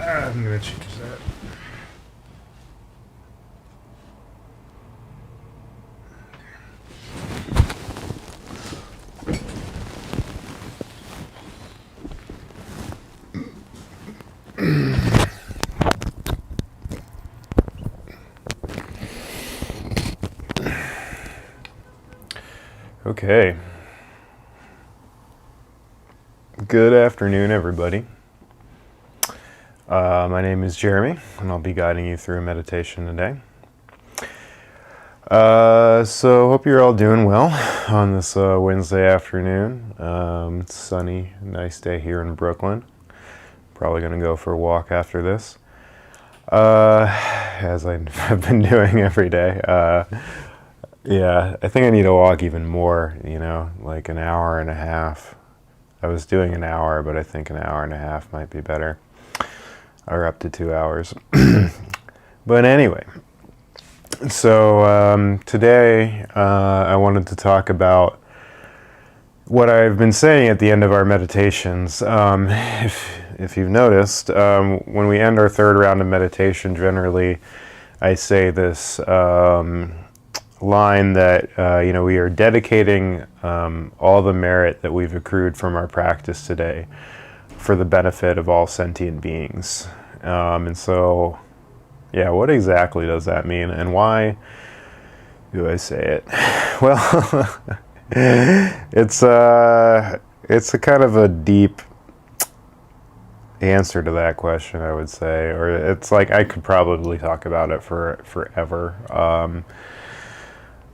I'm gonna change that. Okay. Good afternoon, everybody. My name is Jeremy, and I'll be guiding you through a meditation today. So hope you're all doing well on this Wednesday afternoon. It's sunny, nice day here in Brooklyn. Probably going to go for a walk after this, as I've been doing every day. Yeah, I think I need to walk even more, like an hour and a half. I was doing an hour, but I think an hour and a half might be better. Or up to 2 hours. But anyway, so today I wanted to talk about what I've been saying at the end of our meditations. If you've noticed, when we end our third round of meditation, generally I say this line that we are dedicating all the merit that we've accrued from our practice today for the benefit of all sentient beings. And so, yeah, what exactly does that mean, and why do I say it? Well, it's a kind of a deep answer to that question, I would say, or it's like I could probably talk about it for forever.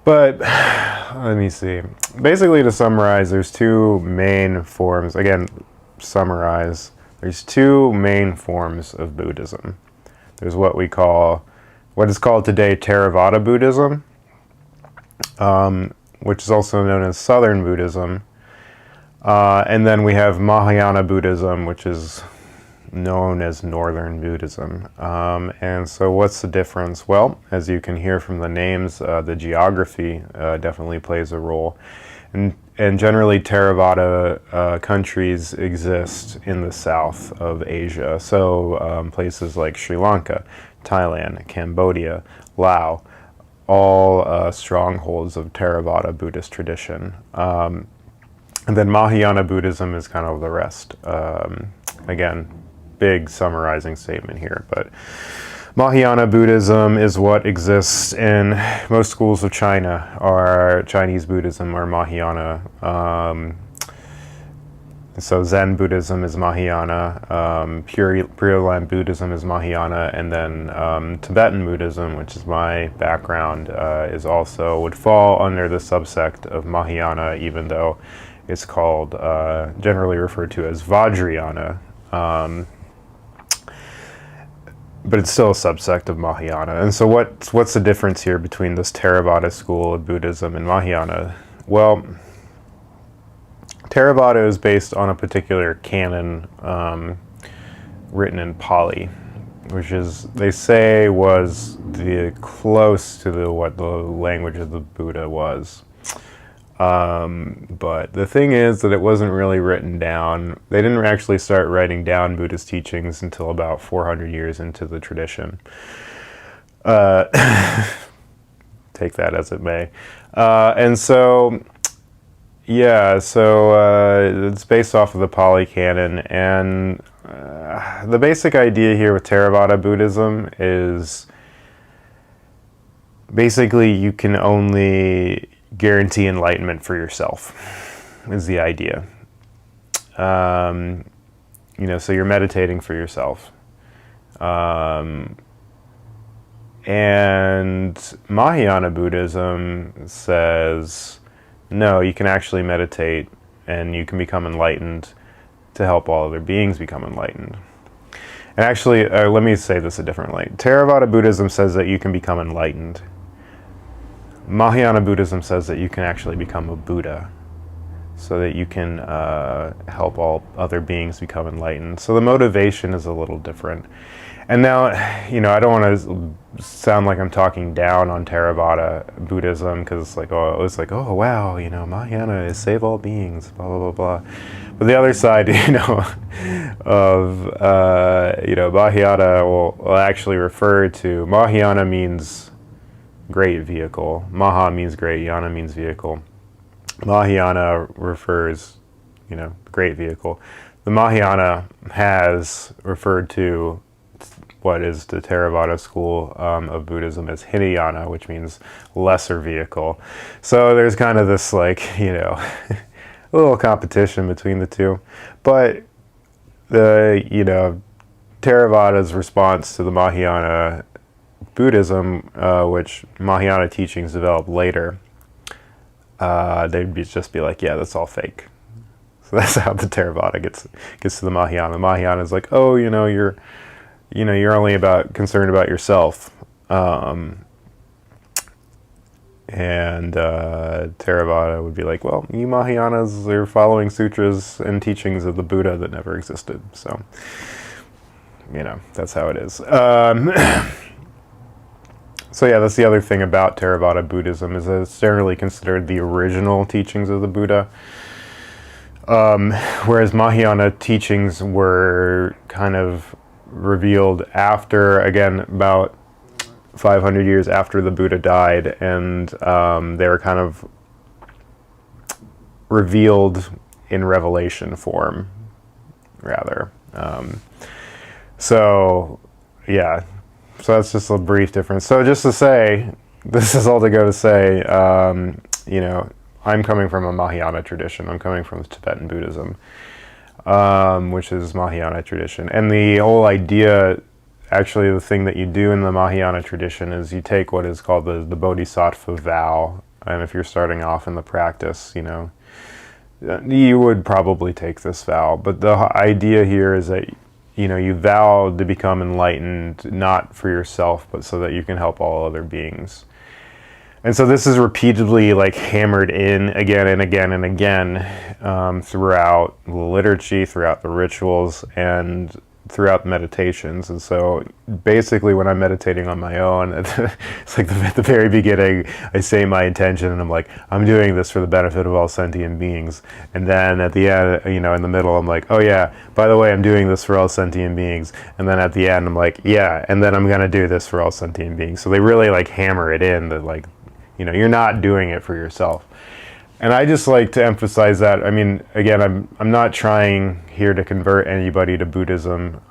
But let me see. Basically, to summarize, there's two main forms. Again, summarize. There's two main forms of Buddhism. There's what is called today Theravada Buddhism, which is also known as Southern Buddhism. And then we have Mahayana Buddhism, which is known as Northern Buddhism. And so what's the difference? Well, as you can hear from the names, the geography definitely plays a role. And generally Theravada countries exist in the south of Asia. So places like Sri Lanka, Thailand, Cambodia, Laos, all strongholds of Theravada Buddhist tradition. And then Mahayana Buddhism is kind of the rest. Again, big summarizing statement here, but Mahayana Buddhism is what exists in most schools of China, or Chinese Buddhism, or Mahayana. So Zen Buddhism is Mahayana, Pure Land Buddhism is Mahayana, and then Tibetan Buddhism, which is my background, would fall under the subsect of Mahayana, even though it's called, generally referred to as Vajrayana. But it's still a subsect of Mahayana. And so what's the difference here between this Theravada school of Buddhism and Mahayana? Well, Theravada is based on a particular canon written in Pali, which is, they say, was close to what the language of the Buddha was. But the thing is that it wasn't really written down. They didn't actually start writing down Buddhist teachings until about 400 years into the tradition. Take that as it may. And so, yeah, so it's based off of the Pali Canon, and the basic idea here with Theravada Buddhism is basically you can only guarantee enlightenment for yourself, is the idea. So you're meditating for yourself. And Mahayana Buddhism says, no, you can actually meditate and you can become enlightened to help all other beings become enlightened. And actually, let me say this a different way. Theravada Buddhism says that you can become enlightened. Mahayana Buddhism says that you can actually become a Buddha, so that you can help all other beings become enlightened. So the motivation is a little different. And now, I don't want to sound like I'm talking down on Theravada Buddhism, because it's like, oh wow, Mahayana is save all beings, blah, blah, blah, blah. But the other side, of Mahayana will actually refer to, Mahayana means great vehicle. Maha means great, yana means vehicle. Mahayana refers, great vehicle. The Mahayana has referred to what is the Theravada school of Buddhism as Hinayana, which means lesser vehicle. So there's kind of this a little competition between the two. But the, Theravada's response to the Mahayana Buddhism, which Mahayana teachings developed later, they'd just be like, yeah, that's all fake. So that's how the Theravada gets to the Mahayana. The Mahayana is like, oh, you're only concerned about yourself. And Theravada would be like, well, you Mahayanas are following sutras and teachings of the Buddha that never existed. So, that's how it is. So yeah, that's the other thing about Theravada Buddhism, is that it's generally considered the original teachings of the Buddha. Whereas Mahayana teachings were kind of revealed after, again, about 500 years after the Buddha died, and they were kind of revealed in revelation form, rather. So that's just a brief difference. So just to say, this is all to go to say, I'm coming from a Mahayana tradition. I'm coming from Tibetan Buddhism, which is Mahayana tradition. And the whole idea, actually the thing that you do in the Mahayana tradition is you take what is called the Bodhisattva vow. And if you're starting off in the practice, you would probably take this vow. But the idea here is that you vow to become enlightened, not for yourself, but so that you can help all other beings. And so this is repeatedly hammered in again and again and again throughout the liturgy, throughout the rituals, and throughout the meditations. And so basically when I'm meditating on my own, it's like at the very beginning, I say my intention and I'm like, I'm doing this for the benefit of all sentient beings. And then at the end, in the middle, I'm like, oh yeah, by the way, I'm doing this for all sentient beings. And then at the end, I'm like, yeah, and then I'm going to do this for all sentient beings. So they really hammer it in that you're not doing it for yourself. And I just like to emphasize that. I mean, again, I'm not trying here to convert anybody to Buddhism,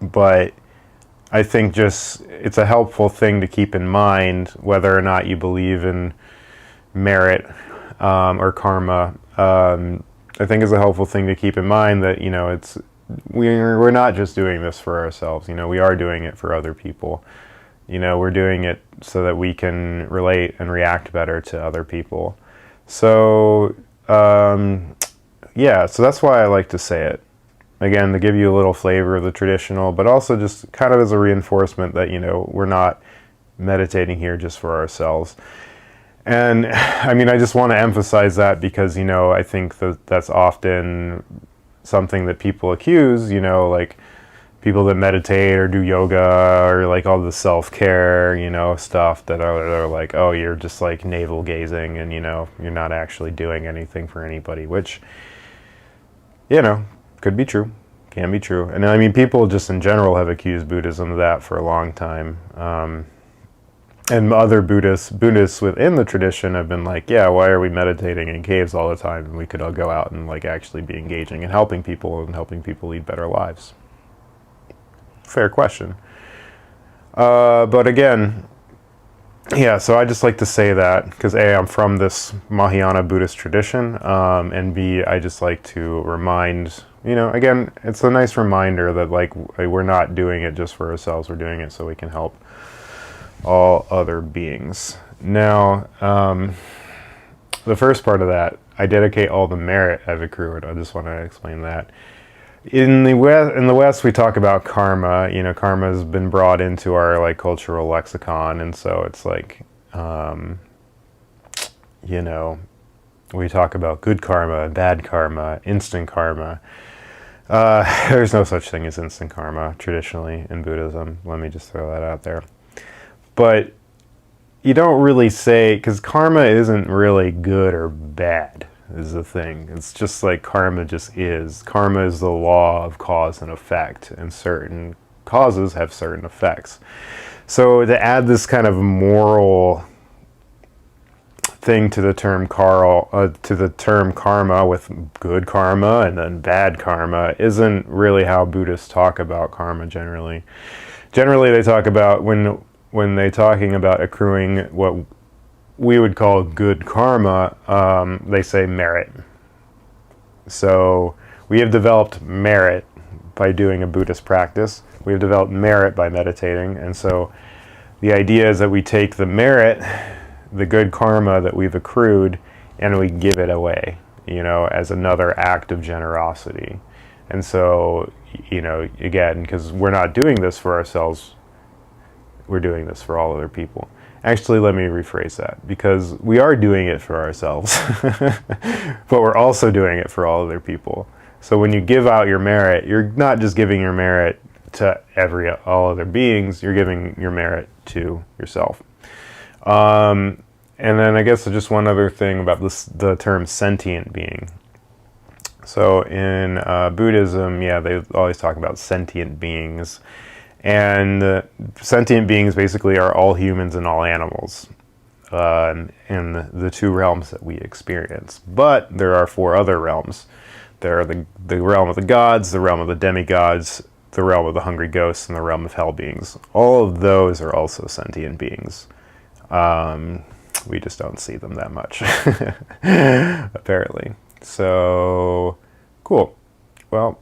but I think just it's a helpful thing to keep in mind, whether or not you believe in merit or karma. I think it's a helpful thing to keep in mind that we're not just doing this for ourselves. We are doing it for other people. We're doing it so that we can relate and react better to other people. So, so that's why I like to say it. Again, to give you a little flavor of the traditional, but also just kind of as a reinforcement that, we're not meditating here just for ourselves. And, I just want to emphasize that because, I think that's often something that people accuse, people that meditate or do yoga or all the self-care, stuff that are like, oh, you're just navel gazing and, you're not actually doing anything for anybody, which, could be true, can be true. And people just in general have accused Buddhism of that for a long time. And other Buddhists within the tradition have been like, yeah, why are we meditating in caves all the time? And we could all go out and actually be engaging and helping people lead better lives. Fair question. But again, so I just like to say that because A, I'm from this Mahayana Buddhist tradition, and B, I just like to remind, again, it's a nice reminder that we're not doing it just for ourselves, we're doing it so we can help all other beings. Now, the first part of that, I dedicate all the merit I've accrued. I just want to explain that. In the West, we talk about karma. Karma has been brought into our cultural lexicon, and so it's we talk about good karma, bad karma, instant karma. There's no such thing as instant karma traditionally in Buddhism. Let me just throw that out there. But you don't really say, because karma isn't really good or bad. is the thing. It's just like karma just is. Karma is the law of cause and effect, and certain causes have certain effects. So to add this kind of moral thing to the term karma with good karma and then bad karma isn't really how Buddhists talk about karma generally. Generally, they talk about when they're talking about accruing what we would call good karma, they say merit. So we have developed merit by doing a Buddhist practice. We have developed merit by meditating. And so the idea is that we take the merit, the good karma that we've accrued, and we give it away, as another act of generosity. And so, again, because we're not doing this for ourselves, we're doing this for all other people. Actually, let me rephrase that, because we are doing it for ourselves, but we're also doing it for all other people. So when you give out your merit, you're not just giving your merit to all other beings, you're giving your merit to yourself. And then I guess just one other thing about the term sentient being. So in Buddhism, they always talk about sentient beings. And sentient beings basically are all humans and all animals in the two realms that we experience. But there are 4 other realms. There are the realm of the gods, the realm of the demigods, the realm of the hungry ghosts, and the realm of hell beings. All of those are also sentient beings. We just don't see them that much, apparently. So, cool. Well,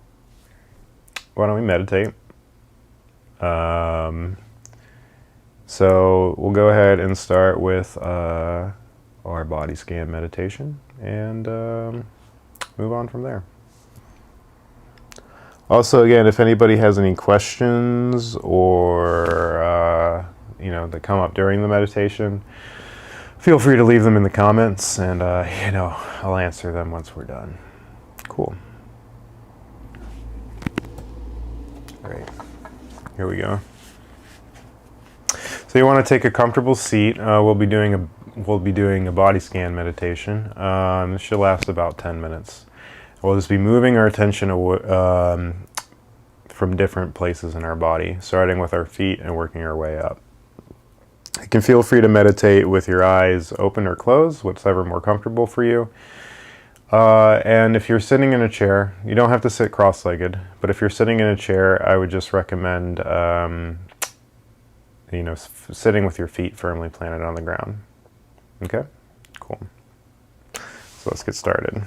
why don't we meditate? So we'll go ahead and start with our body scan meditation and move on from there. Also, again, if anybody has any questions or that come up during the meditation, feel free to leave them in the comments, and I'll answer them once we're done. Cool. All right. Here we go. So you want to take a comfortable seat. We'll be doing a body scan meditation. This should last about 10 minutes. We'll just be moving our attention from different places in our body, starting with our feet and working our way up. You can feel free to meditate with your eyes open or closed, whatever more comfortable for you. And if you're sitting in a chair, you don't have to sit cross-legged, but if you're sitting in a chair, I would just recommend, sitting with your feet firmly planted on the ground. Okay? Cool. So let's get started.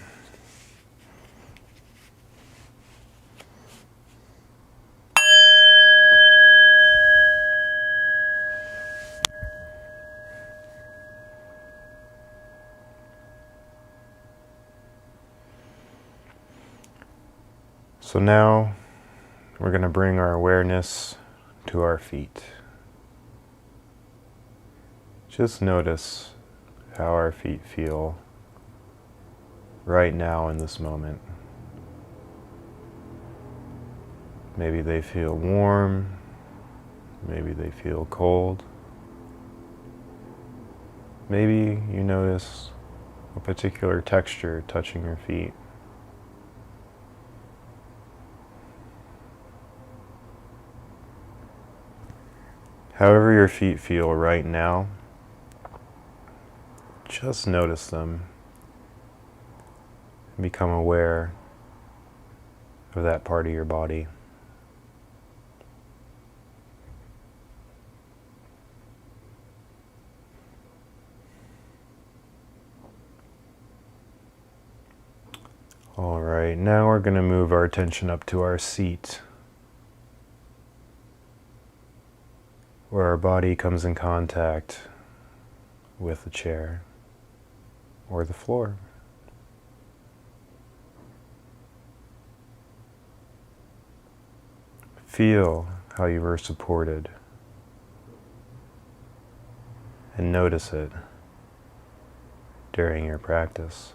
So now we're going to bring our awareness to our feet. Just notice how our feet feel right now in this moment. Maybe they feel warm, maybe they feel cold. Maybe you notice a particular texture touching your feet. However your feet feel right now, just notice them and become aware of that part of your body. All right, now we're going to move our attention up to our seat, where our body comes in contact with the chair or the floor. Feel how you were supported and notice it during your practice.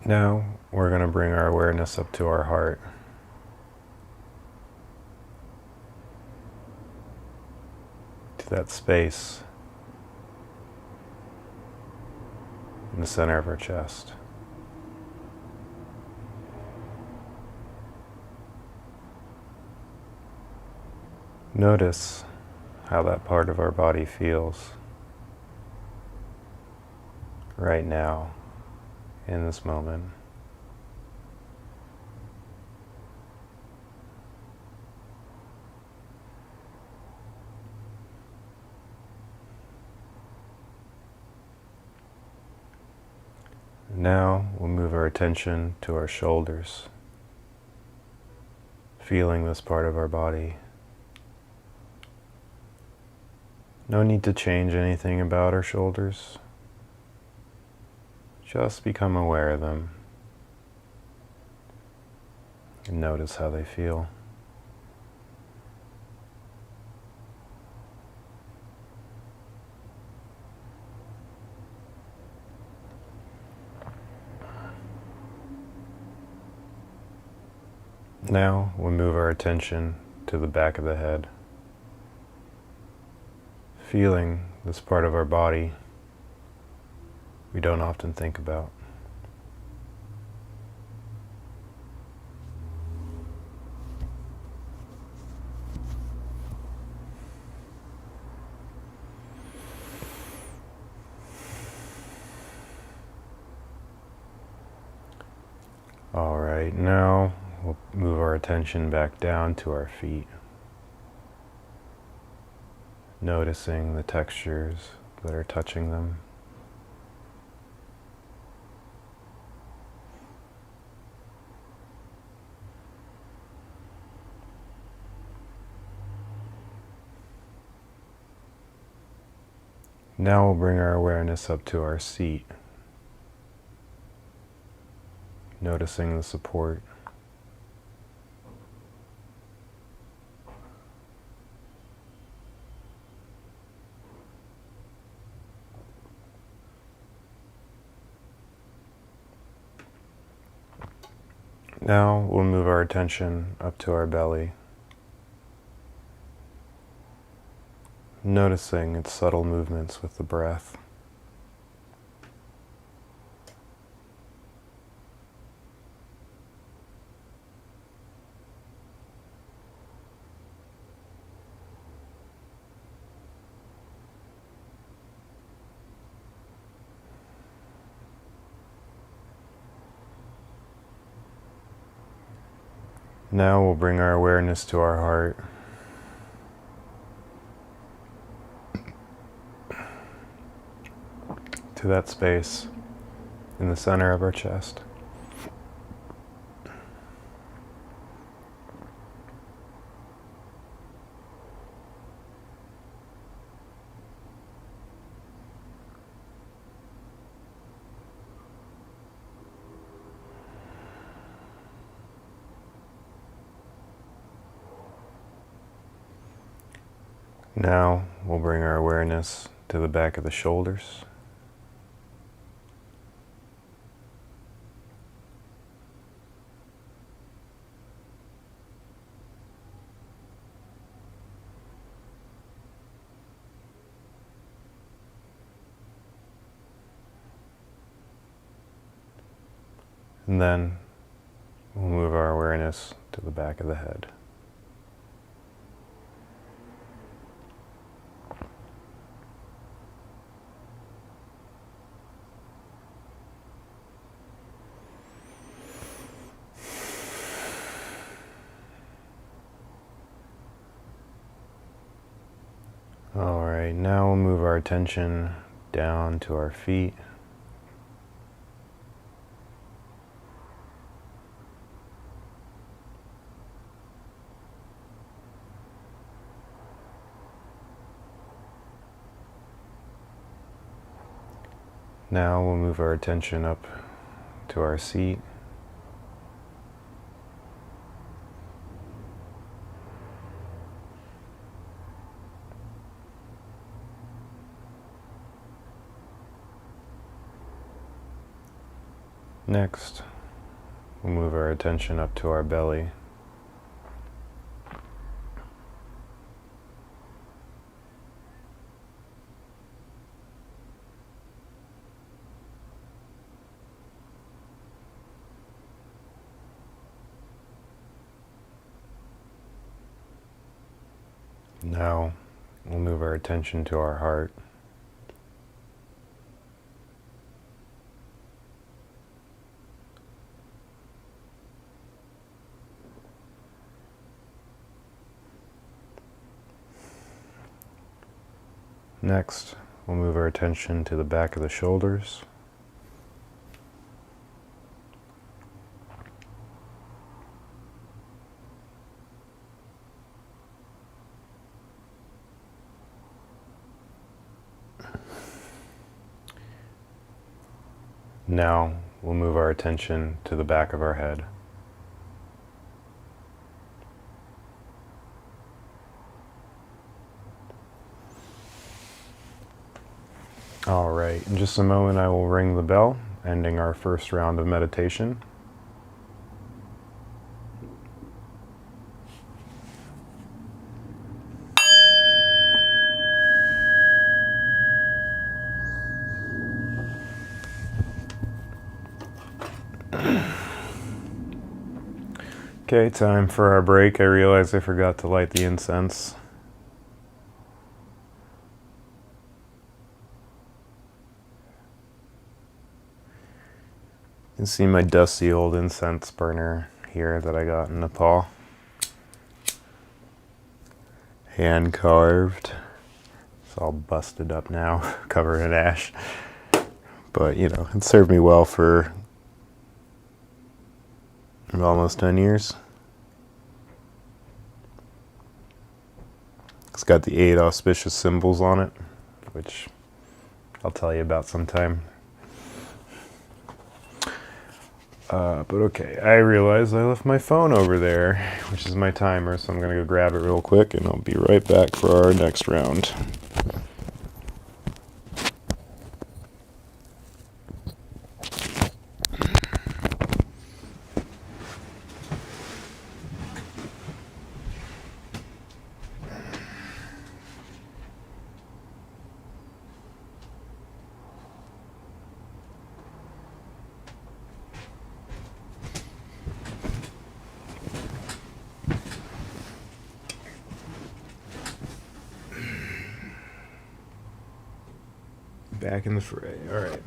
Now we're going to bring our awareness up to our heart. To that space in the center of our chest. Notice how that part of our body feels right now, in this moment. Now we'll move our attention to our shoulders, feeling this part of our body. No need to change anything about our shoulders. Just become aware of them and notice how they feel. Now we'll move our attention to the back of the head, feeling this part of our body we don't often think about. All right, now we'll move our attention back down to our feet, noticing the textures that are touching them. Now we'll bring our awareness up to our seat, noticing the support. Now we'll move our attention up to our belly, noticing its subtle movements with the breath. Now we'll bring our awareness to our heart. To that space in the center of our chest. Now we'll bring our awareness to the back of the shoulders. And then we'll move our awareness to the back of the head. All right, now we'll move our attention down to our feet. Now we'll move our attention up to our seat. Next, we'll move our attention up to our belly. Now, we'll move our attention to our heart. Next, we'll move our attention to the back of the shoulders. Now, we'll move our attention to the back of our head. All right, in just a moment I will ring the bell, ending our first round of meditation. Okay, time for our break. I realized I forgot to light the incense. You can see my dusty old incense burner here that I got in Nepal. Hand carved. It's all busted up now, covered in ash. But, you know, it served me well for almost 10 years. It's got the 8 auspicious symbols on it, which I'll tell you about sometime. But okay, I realized I left my phone over there, which is my timer, so I'm going to go grab it real quick and I'll be right back for our next round. Back in the fray. All right.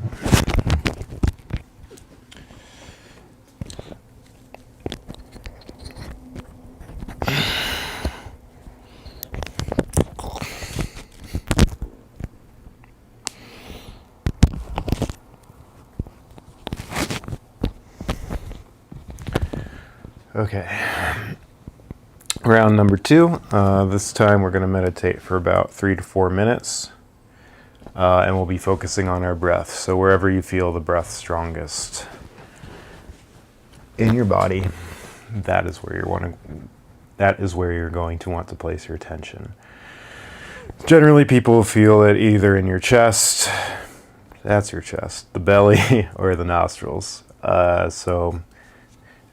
Okay. Round number 2. This time we're going to meditate for about 3 to 4 minutes. And we'll be focusing on our breath. So wherever you feel the breath strongest in your body, that is where you're going to want to place your attention. Generally, people feel it either in your chest, that's your chest, the belly, or the nostrils. So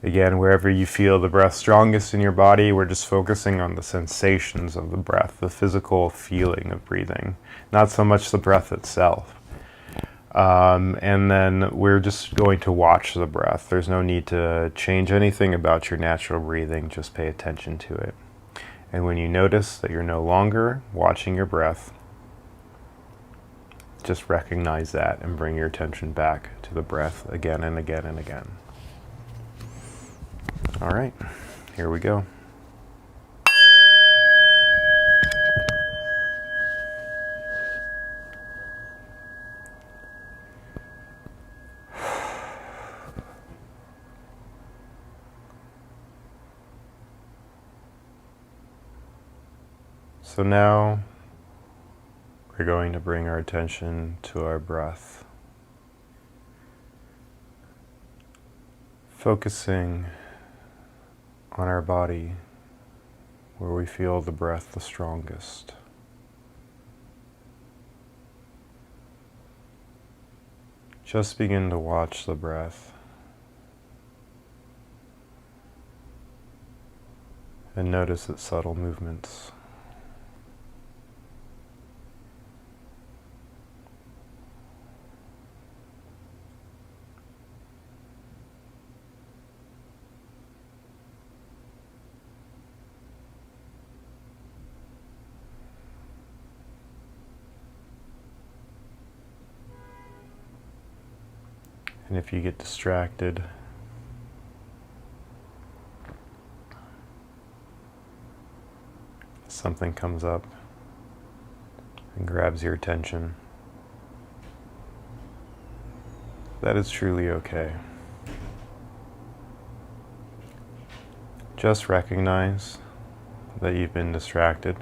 again, wherever you feel the breath strongest in your body, we're just focusing on the sensations of the breath, the physical feeling of breathing, not so much the breath itself. And then we're just going to watch the breath. There's no need to change anything about your natural breathing, just pay attention to it. And when you notice that you're no longer watching your breath, just recognize that and bring your attention back to the breath again and again and again. All right, here we go. So now we're going to bring our attention to our breath, focusing on our body where we feel the breath the strongest. Just begin to watch the breath And notice its subtle movements. And if you get distracted, something comes up and grabs your attention, that is truly okay. Just recognize that you've been distracted.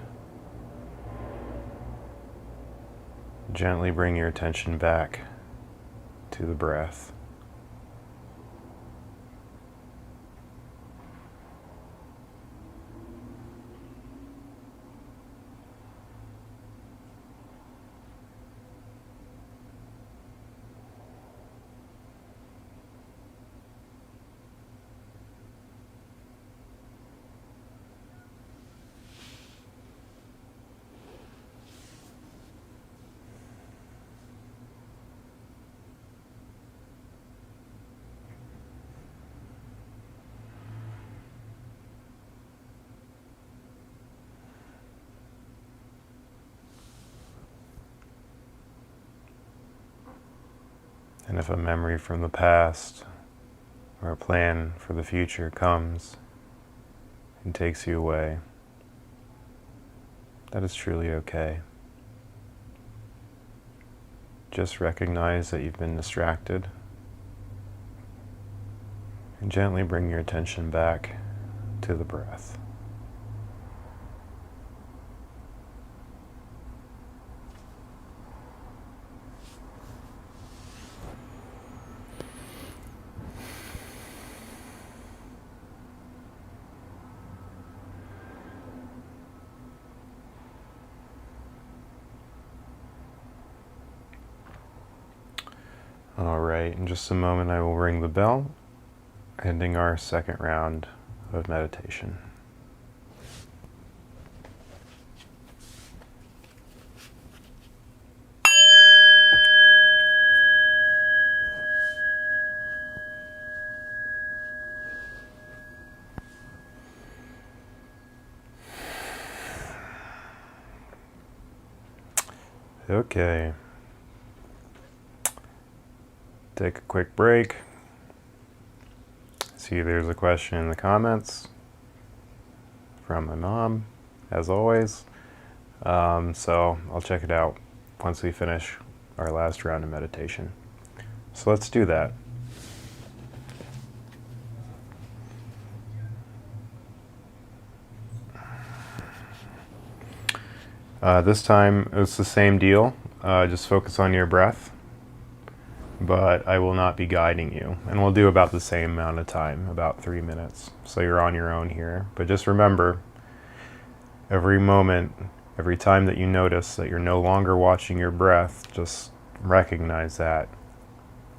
Gently bring your attention back to the breath. And if a memory from the past or a plan for the future comes and takes you away, that is truly okay. Just recognize that you've been distracted and gently bring your attention back to the breath. All right, in just a moment I will ring the bell, ending our second round of meditation. Okay. Take a quick break. See if there's a question in the comments from my mom, as always. So I'll check it out once we finish our last round of meditation. So let's do that. This time it's the same deal. Just focus on your breath. But I will not be guiding you. And we'll do about the same amount of time, about 3 minutes. So you're on your own here. But just remember, every moment, every time that you notice that you're no longer watching your breath, just recognize that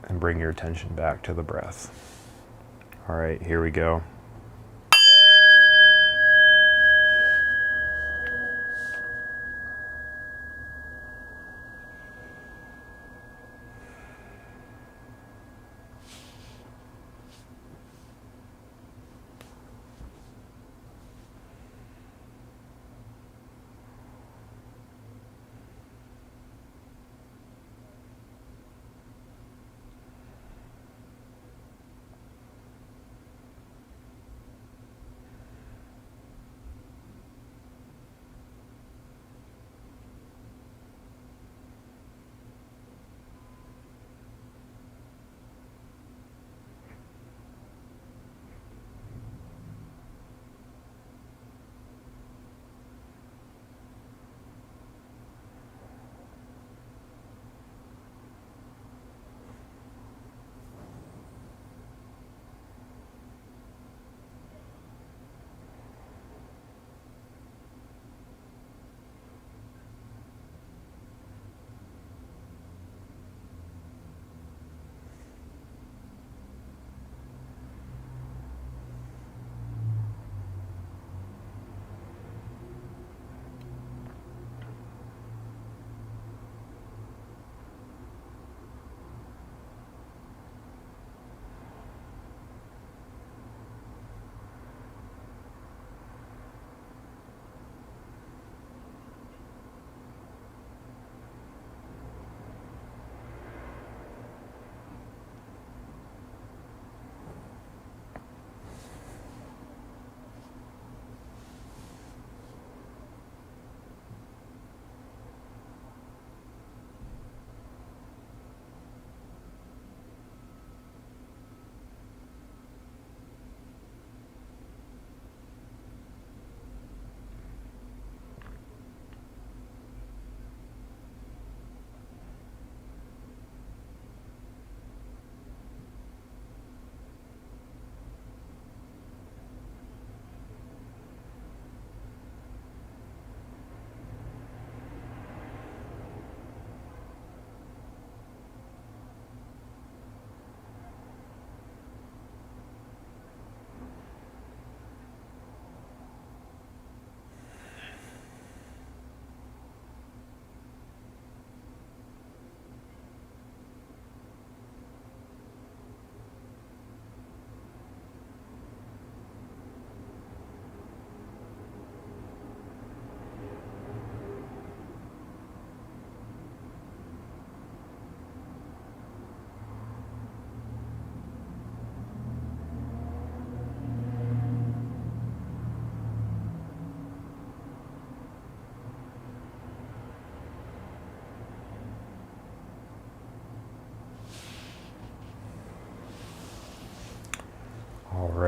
and bring your attention back to the breath. All right, here we go.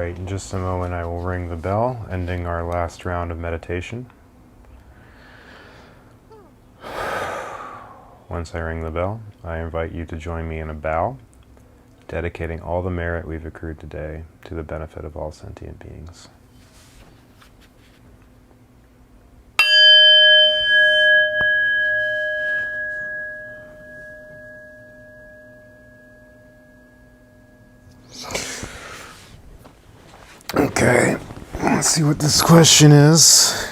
Alright, in just a moment I will ring the bell, ending our last round of meditation. Once I ring the bell, I invite you to join me in a bow, dedicating all the merit we've accrued today to the benefit of all sentient beings. Okay, let's see what this question is.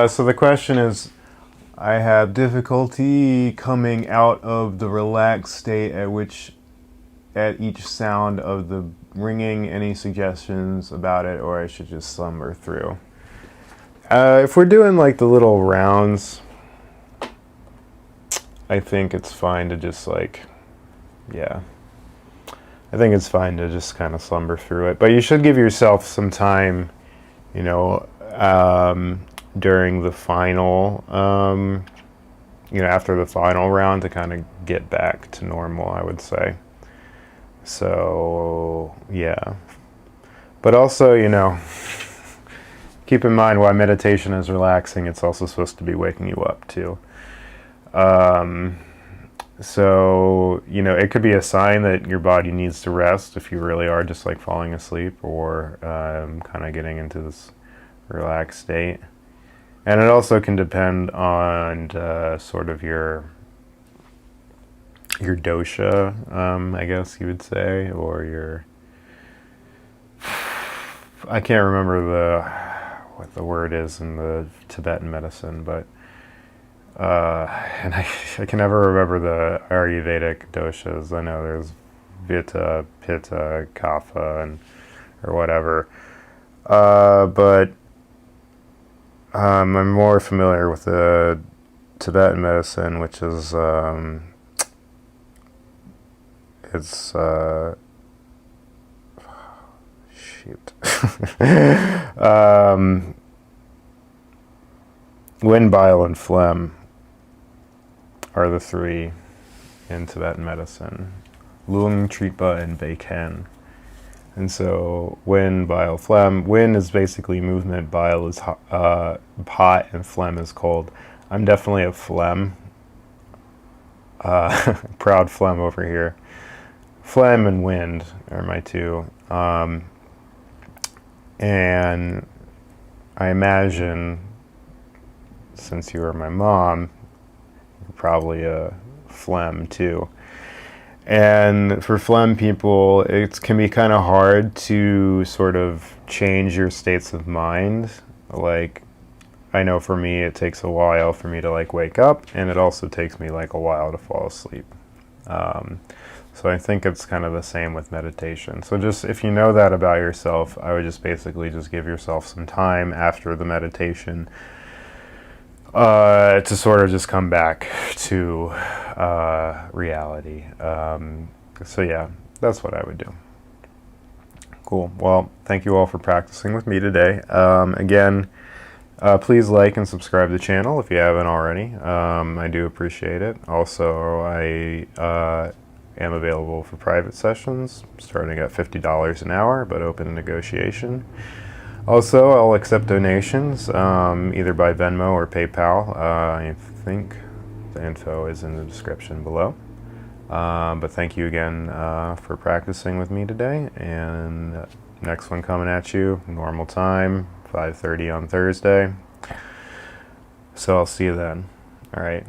So the question is, I have difficulty coming out of the relaxed state at each sound of the ringing. Any suggestions about it, or I should just slumber through? If we're doing like the little rounds, I think it's fine to just I think it's fine to just kind of slumber through it. But you should give yourself some time, during the final, after the final round to kind of get back to normal, I would say. So, yeah. But also, keep in mind, while meditation is relaxing, it's also supposed to be waking you up too. So, it could be a sign that your body needs to rest if you really are just like falling asleep or kind of getting into this relaxed state. And it also can depend on sort of your dosha, I guess you would say, or your... I can't remember what the word is in the Tibetan medicine, but and I can never remember the Ayurvedic doshas. I know there's Vata, Pitta, Kapha, or whatever. But I'm more familiar with the Tibetan medicine, which is wind, bile, and phlegm are the three in Tibetan medicine. Lung, Tripa, and Beiken. And so wind, bile, phlegm. Wind is basically movement. Bile is hot, and phlegm is cold. I'm definitely a phlegm. Proud phlegm over here. Phlegm and wind are my two. And I imagine, since you are my mom, you're probably a phlegm too. And for phlegm people, it can be kind of hard to sort of change your states of mind. Like, I know for me, it takes a while for me to wake up, and it also takes me a while to fall asleep. So I think it's kind of the same with meditation. So just, if you know that about yourself, I would just basically just give yourself some time after the meditation to sort of just come back to reality. So yeah, that's what I would do. Cool. Well, thank you all for practicing with me today. Again, please like and subscribe to the channel if you haven't already. I do appreciate it. Also, I am available for private sessions starting at $50 an hour, but open to negotiation. Also, I'll accept donations either by Venmo or PayPal. I think the info is in the description below. But thank you again for practicing with me today. And next one coming at you, normal time, 5:30 on Thursday. So I'll see you then. All right.